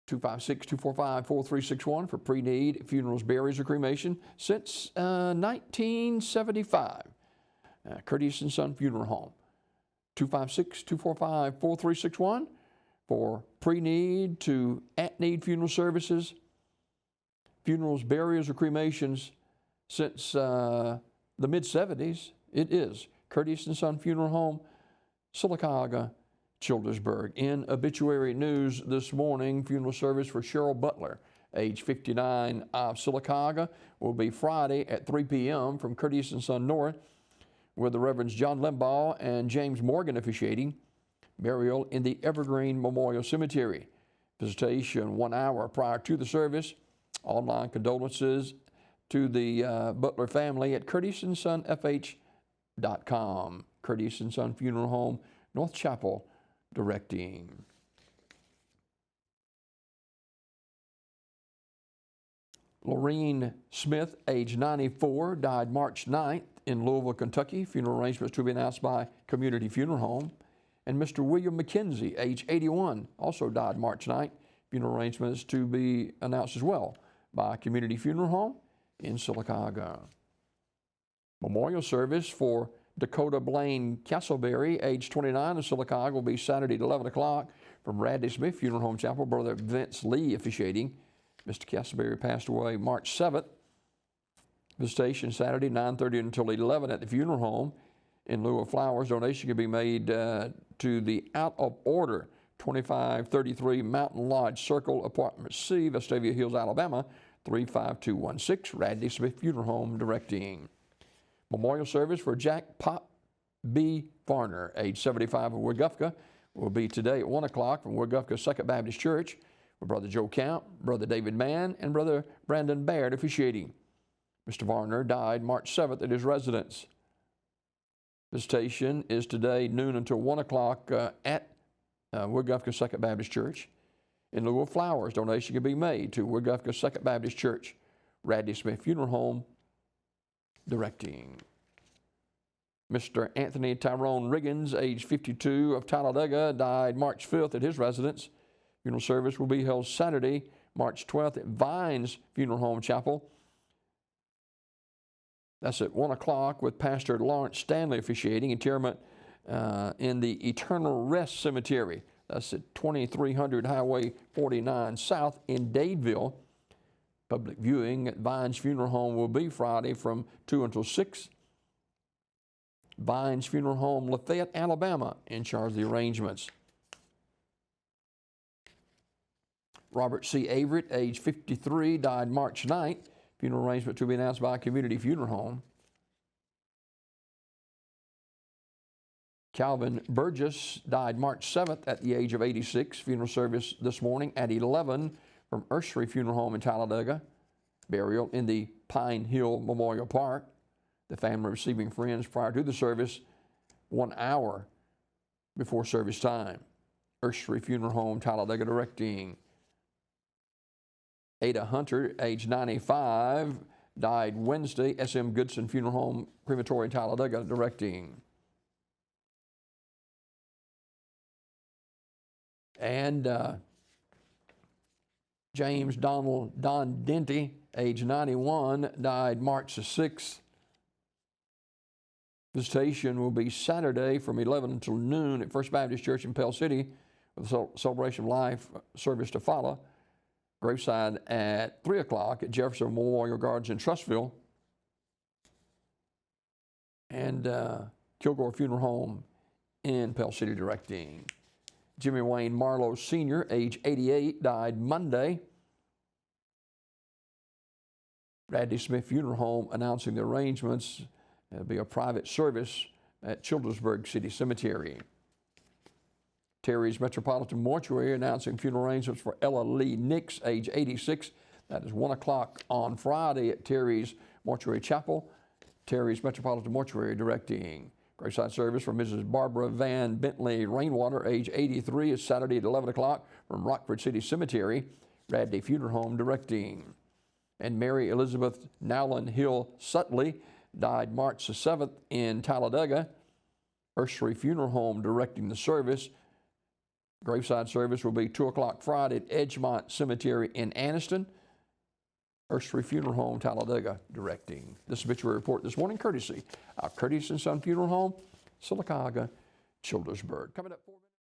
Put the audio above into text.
256-245-4361 for pre-need funerals, burials, or cremation since 1975. Curtis and Son Funeral Home. 256-245-4361 for pre-need to at-need funeral services, funerals, burials, or cremations since the mid-70s. It is Curtis and Son Funeral Home, Sylacauga, Childersburg. In obituary news this morning, funeral service for Sheryl Butler, age 59, of Sylacauga, will be Friday at 3 p.m. from Curtis and Son North, with the Reverends John Limbaugh and James Morgan officiating. Burial in the Evergreen Memorial Cemetery. Visitation 1 hour prior to the service. Online condolences to the Butler family at curtisondsonfh.com. Curtis and Son Funeral Home, North Chapel, directing. Lorene Smith, age 94, died March 9th in Louisville, Kentucky. Funeral arrangements to be announced by Community Funeral Home. And Mr. William McKenzie, age 81, also died March 9th. Funeral arrangements to be announced as well by Community Funeral Home in Sylacauga. Memorial service for Dakota Blaine Casselberry, age 29 of Sylacauga, will be Saturday at 11 o'clock from Radley Smith Funeral Home Chapel. Brother Vince Lee officiating. Mr. Casselberry passed away March 7th. Visitation Saturday, 9:30 until 11 at the funeral home. In lieu of flowers, donation can be made to the Out of Order 2533 Mountain Lodge Circle, Apartment C, Vestavia Hills, Alabama, 35216. Radley Smith Funeral Home directing. Memorial service for Jack Pop B. Farner, age 75 of Weguffka, will be today at 1 o'clock from Weguffka Second Baptist Church, with Brother Joe Camp, Brother David Mann, and Brother Brandon Baird officiating. Mr. Varner died March 7th at his residence. Visitation is today noon until 1 o'clock at Weguffka Second Baptist Church. In lieu of flowers, donation can be made to Weguffka Second Baptist Church, Radley Smith Funeral Home, directing. Mr. Anthony Tyrone Riggins, age 52, of Talladega, died March 5th at his residence. Funeral service will be held Saturday, March 12th at Vines Funeral Home Chapel. That's at 1 o'clock with Pastor Lawrence Stanley officiating. Interment in the Eternal Rest Cemetery. That's at 2300 Highway 49 South in Dadeville. Public viewing at Vines Funeral Home will be Friday from 2 until 6. Vines Funeral Home, Lafayette, Alabama, in charge of the arrangements. Robert C. Averett, age 53, died March 9th. Funeral arrangement to be announced by Community Funeral Home. Calvin Burgess died March 7th at the age of 86. Funeral service this morning at 11 from Ursery Funeral Home in Talladega. Burial in the Pine Hill Memorial Park. The family receiving friends prior to the service 1 hour before service time. Ursery Funeral Home, Talladega, directing. Ada Hunter, age 95, died Wednesday. S.M. Goodson Funeral Home, Crematory, Talladega, directing. And James Donald Don Denty, age 91, died March the 6th. Visitation will be Saturday from 11 until noon at First Baptist Church in Pell City, with a celebration of life service to follow. Graveside at 3 o'clock at Jefferson Memorial Gardens in Trustville. And Kilgore Funeral Home in Pell City, directing. Jimmy Wayne Marlowe Sr., age 88, died Monday. Radley Smith Funeral Home announcing the arrangements. It'll be a private service at Childersburg City Cemetery. Terry's Metropolitan Mortuary announcing funeral arrangements for Ella Lee Nix, age 86. That is 1 o'clock on Friday at Terry's Mortuary Chapel. Terry's Metropolitan Mortuary directing. Graveside service for Mrs. Barbara Van Bentley Rainwater, age 83, is Saturday at 11 o'clock from Rockford City Cemetery. Radley Funeral Home directing. And Mary Elizabeth Nowlin Hill Sutley died March the 7th in Talladega. Ursery Funeral Home directing the service. Graveside service will be 2 o'clock Friday at Edgemont Cemetery in Anniston. Ursery Funeral Home, Talladega, directing. This obituary report this morning, courtesy of Curtis & Son Funeral Home, Sylacauga, Childersburg. Coming up 4 minutes.